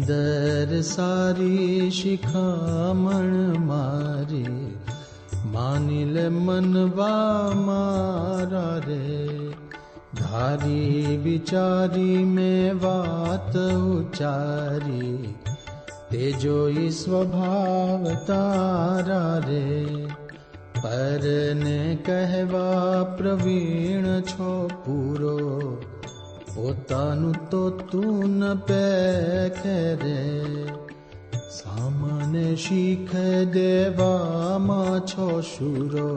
अंदर सारी शिखामण मारी, मानिल मनवा मारा रे। धारी विचारी में वात उचारी, तेजोई स्वभाव तारा रे। पर ने कहवा प्रवीण छो पूरो, પોતાનું તો તું ન પેખે રે। સામાન્ય શીખ દેવામાં છો શુરો,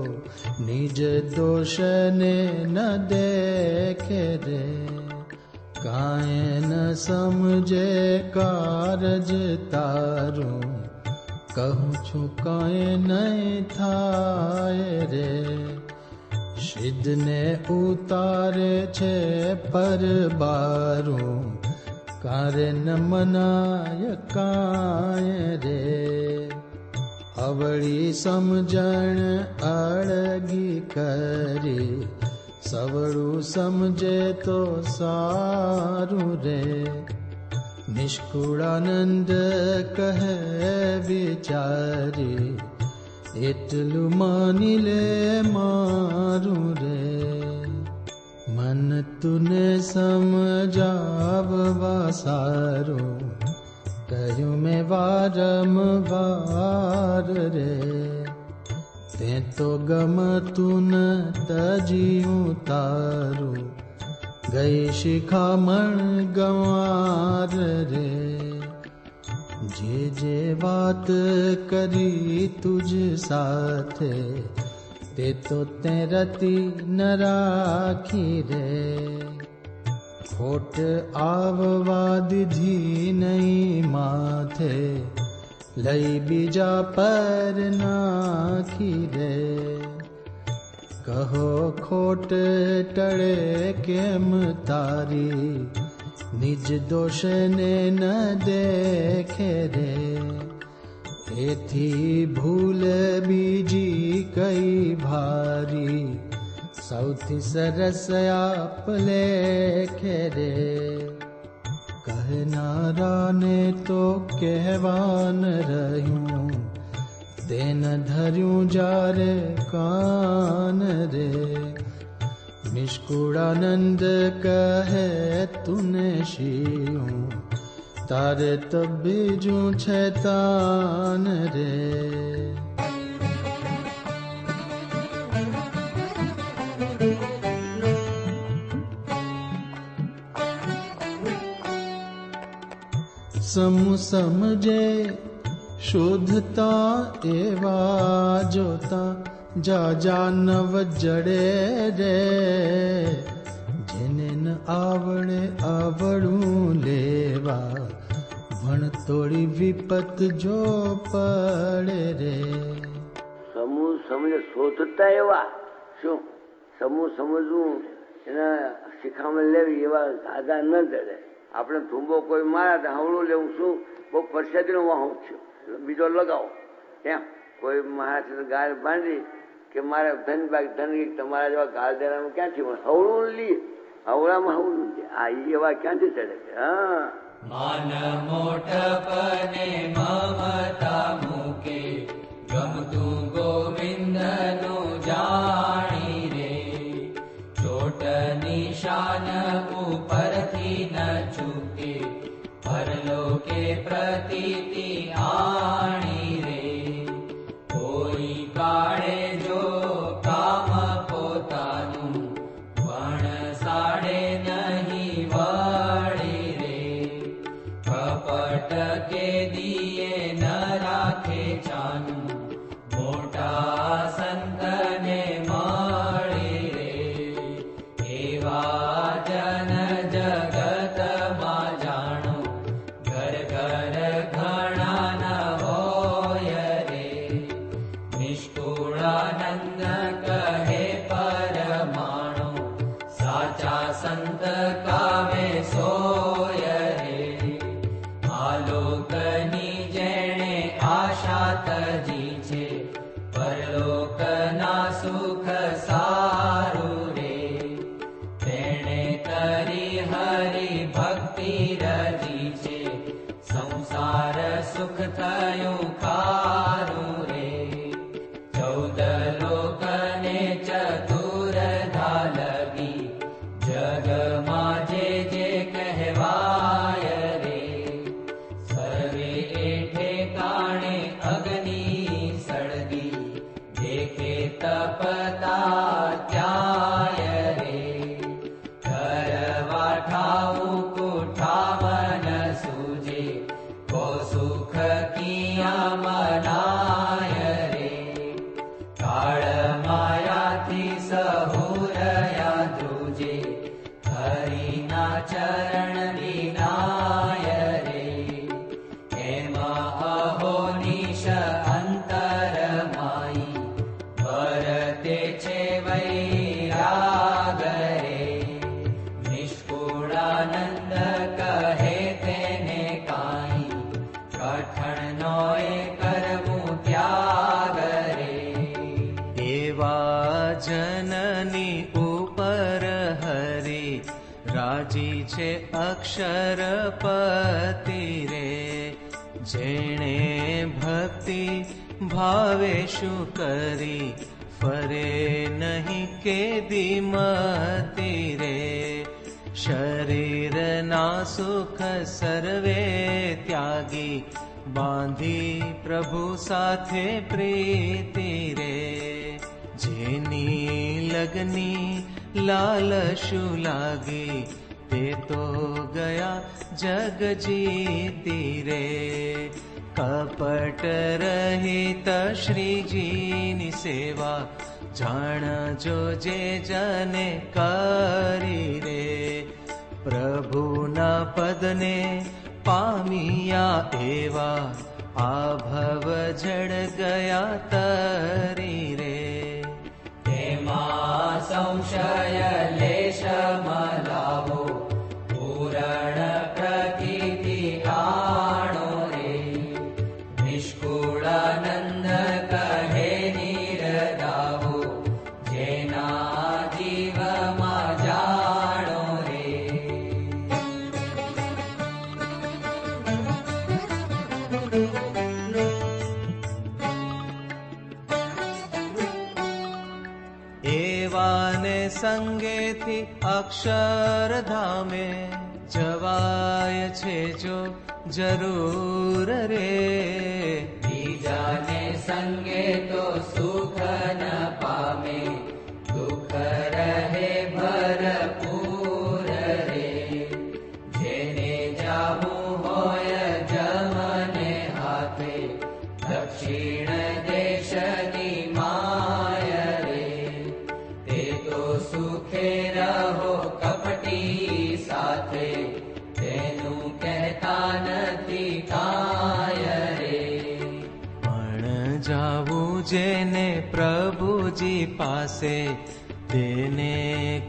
નિજ દોષને ન દેખે રે। કાંઈ ન સમજે કારજ તારું, કહું છું કાંઈ નહીં થાય રે। સિદ્ધ ને ઉતારે છે પર બારું, કારે ન મનાય કાંય રે। અવળી સમજણ અળગી કરી, સવળું સમજે તો સારું રે। નિષ્કુળાનંદ કહે વિચારી, એટલું માની લે મારું રે। મન તુને સમજાવવા સારું, કહ્યું મેં વારંવાર રે। તે તો ગમતું ન તજીયું તારું, ગઈ શિખામણ ગંવાર રે। જે જે વાત કરી તુજ સાથે, તે તો તે રતી ન રાખી રે। ખોટ આવવા દીધી નહીં માથે, લઈ બીજા પર નાખી રે। કહો ખોટ ટળે કેમ તારી, નિજ દોષને ન દેખે રે। એથી ભૂલ બીજી કઈ ભારી, સૌથી સરસ આપ લેખે રે। કહેનારાને તો કહેવાન રહ્યું, તેન ધર્યું જારે કાન રે। નિષ્કુળાનંદ કહે તુને શિયું, તારે તો બીજું છે તાન રે। સમૂહ સમજે શુદ્ધતા એવા જોતા, જા જા નવ જડે રે। જેને ન આવડે આવડું લેવા, ભણ તોડી વિપત જો પડે રે। સમૂહ સમજે શોધતા એવા, શું સમૂહ સમજવું એના શિખામણ લેવી એવા દાદા ન જડે। આપણે ધૂંબો કોઈ મારા તો હવળું લેવું, શું બહુ પરસાદીનો વાહું છું, બીજો લગાવો એમ। કોઈ મહારાજ ગાળ બાંધી કે મારે ધનબાગ ધન તમારા જેવા ગાળ દેવાનું ક્યાંથી મળે? હવળું લઈએ, હવળામાં હવળું છે, આ એવા ક્યાંથી ચડે છે? હા, માન મોટપને મમતા મૂકે, ગમતું ગોવિંદનું જાણી રે। ચોટ નિશાન ઉપરથી ન ચૂકે, પરલોકે પ્રતીતિ આણી રે। કોઈ કાળે જો કામ પોતાનું, પણ સાડે નહીં વળી રે। કપટ કે દિયે ન રાખે ચાનું, મોટા સંતને મળી રે। એવા જન જગતમાં જાણો, ઘર ઘર ઘણા ન હોય રે। નિષ્કુળાનંદ કહે પરમાણો, સાચા સંત કાવે સોય રે। આલોકની જેણે આશા તજી છે, પરલોકના સુખ સારું રે। તેણે કરી હરિ ભક્તિ રજી છે, સંસાર થયું ખારું રે. 14 લોકને ચતુરધા લગી, જગમાં જે કહેવાય રે. સર્વે એઠે કાણે અગ્નિ સળગી, દેખે તપતા ત્યાય રે. કરવા ઠાવું કુઠાવન સૂજે, કો સુખ કિયા મનાય રે. કાળ માયાથી સહુરયા ધ્રુજે, હરિના ચરણ વિનાય રે. એમ અહોનિશ અંતર માઈ, વરતે છે વૈરાગ રે. નિષ્કુળાનંદ કહે તેને કાંઈ, કઠણનો એ કરવું ત્યાગ રે. એવા જનની ઉપર હરી, રાજી છે અક્ષરપતિ રે. જેણે ભક્તિ ભાવે શું કરી, ફરે નહીં કેદી મતી રે. શરીરના સુખ સર્વે ત્યાગી, બાંધી પ્રભુ સાથે પ્રીતિ રે. જેની લગની લાલશું લાગી, તે તો ગયા જગ જીતી રે. કપટ રહિત શ્રીજીની સેવા, જાણજો જે જને કરી રે. પ્રભુના પદને પામિયા એવા, આ ભવ જડ ગયા તરી રે. તેમાં સંશય લેશ મલાવો, પૂરણ પ્રકૃતિ આણો રે. નિષ્કુળાનંદ કહે નિરદાવો, જેના જીવમાં જાણો રે. એવાને સંગેથી અક્ષરધામે, જવાય છે જો જરૂર રે. બીજાને સંગે તો સુખ ન પામે, દુઃખ રહે ભરપૂર રે. જેને જાવું હોય જમને હાથે, દક્ષિણ દેશની માય રે. તે તો સુખે રહો કપટી સાથે, તેનું કહેતા નથી કાય રે. પણ જાવું જેને પ્રભુજી પાસે, તેને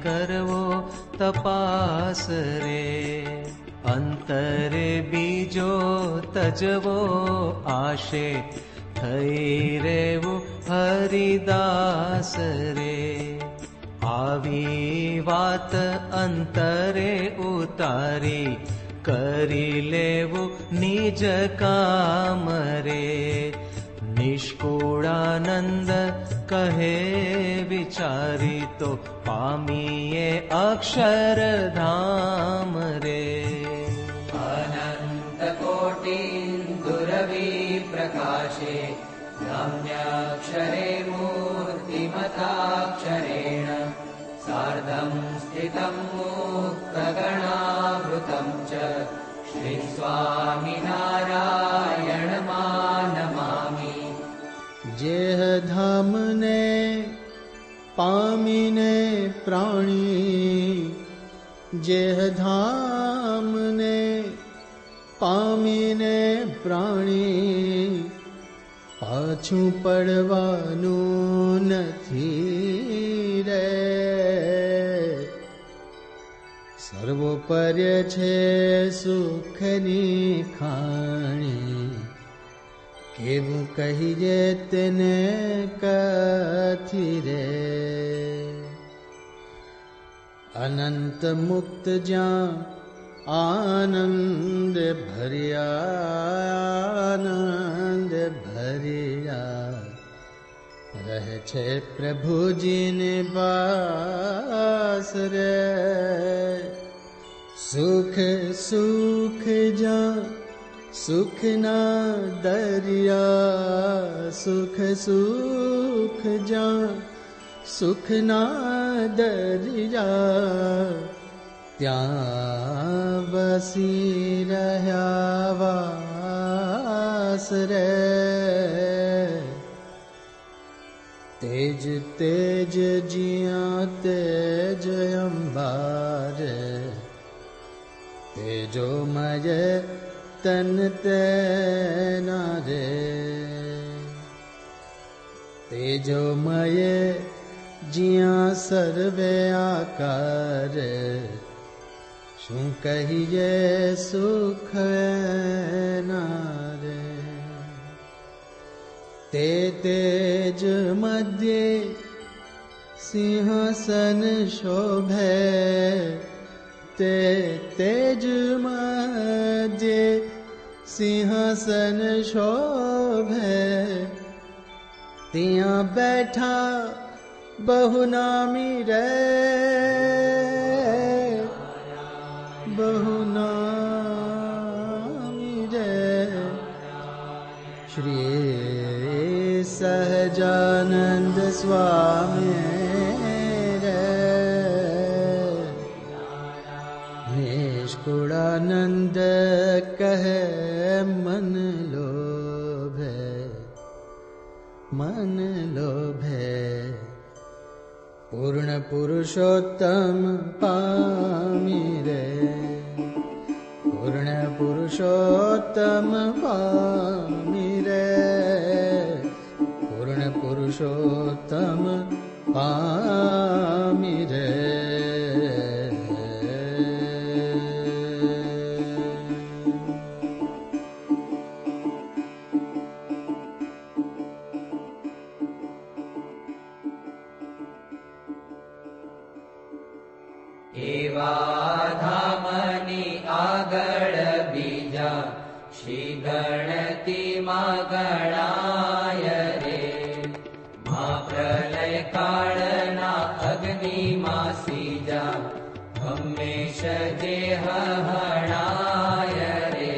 કરવો તપાસ રે. અંતરે બીજો તજવો આશે, થઈ રેવું હરિદાસ રે. આવી વાત અંતરે ઉતારી, કરી લેવું નિજ કામ રે. નિષ્કુળાનંદ કહે વિચારી, તો પામીએ અક્ષરધામ રે. અનંત કોટિન્દુરવી પ્રકાશે, ગમ્યાક્ષરે મૂર્તિમતાક્ષરેણ, સાર્ધમ સ્થિતમ મુક્તગણાવૃતમ ચ, શ્રી સ્વામિનારાયણ નમામિ. જેહ ધામને પામીને પ્રાણી, જેહ ધામને પામીને પ્રાણી, પાછું પડવાનું નથી રે. સર્વોપર્ય છે સુખની ખાણી, કેવું કહીએ તેને કથી રે. અનંત મુક્ત જ્યાં આનંદ ભર્યા રહે છે પ્રભુજીને બાસ રે. સુખ સુખ જા સુખના દરિયા, સુખ સુખ જા સુખના દરિયા, ત્યાં વસી રહ્યા વાસ રે. તેજ તેજ જ્યાં તેજ અંબારે, તેજોમય તન તેના રે. તેજોમય જ્યાં સર્વે આકાર, શું કહીએ સુખ એના રે. તે તેજ મધ્યે સિંહાસન શોભે, તે તેજ મધ્યે સિંહાસન શોભે, ત્યાં બેઠા બહુ નામી રે, બહુ નામી રે. શ્રી સહજાનંદ સ્વામી રે, નિષ્કુળાનંદ કહે મન લોભે, મન લોભે. પૂર્ણ પુરુષોત્તમ પામી રે, પૂર્ણ પુરુષોત્તમ પામી રે, પૂર્ણ પુરુષોત્તમ પામી રે. એવા ધામની આગળ બીજા શ્રી ગણતિમાં ગણાય રે. મા પ્રલય કાળના અગ્નિમાં સીજા હંમેશ જે હણાય રે.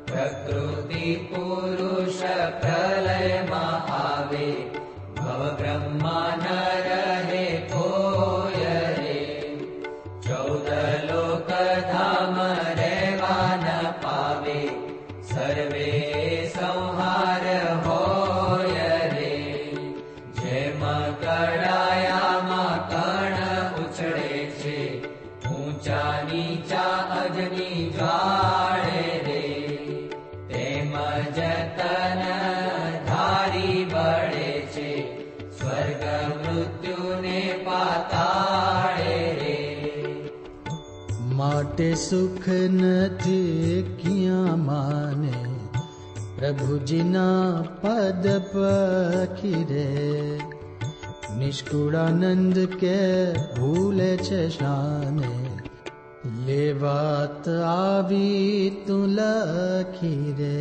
પ્રકૃતિ પુરુષ પ્રલયમાં આવે, ભવ બ્રહ્મા ન રહે કોઈ રે. 14 લોક ધામ રહેવા ન પાવે, સર્વે સંહાર હોય રે. જેમ કડાયામાં કણ ઉછળે છે, ઊંચા નીચા અગ્નિ જ્વાળે રે. તેમ જ તન ધારી બળે છે, સ્વર્ગ મૃત્યુને પાતાળે રે. માટે સુખ નથી ક્યાં માને, પ્રભુજીના પદ પખી રે. નિષ્કુળાનંદ કે ભૂલે છે શાને, લે વાત આવી તું લખી રે.